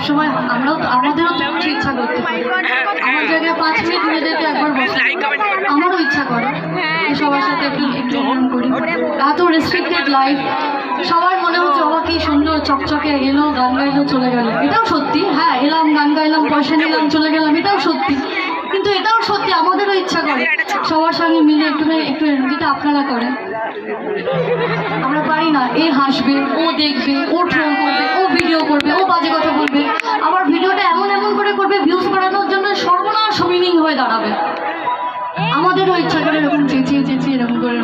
সবসময় আমাদেরও তো ইচ্ছা করতে পারি। আমার জায়গায় 5 মিনিট নিজেদেরকে একবার বসে আমারও ইচ্ছা করে সবার সাথে একটু একটু করি। এত রেস্ট্রিক্টেড লাইফ, সবার মনে হচ্ছে বাবা কি সুন্দর চকচকে এলো, গান গাইলো, চলে গেল। এটাও সত্যি, হ্যাঁ এলাম, গান গাইলাম, পয়সা নিলাম, চলে গেলাম, এটাও সত্যি। কিন্তু এটাও সত্যি আমাদেরও ইচ্ছা করে সবার সঙ্গে মিলে একটু একটু, যেটা আপনারা করেন। আমরা পারি না, এ হাসবে, ও দেখবে, ও ট্রোল করবে, ও ভিডিও করবে, ও বাজে কথা বলবে, আবার ভিডিওটা এমন এমন করে করবে ভিউজ বাড়ানোর জন্য সর্বনাশ মিনিং হয়ে দাঁড়াবে। আমাদেরও ইচ্ছা করে এরকম চেঁচিয়ে চেঁচিয়ে এরকম করে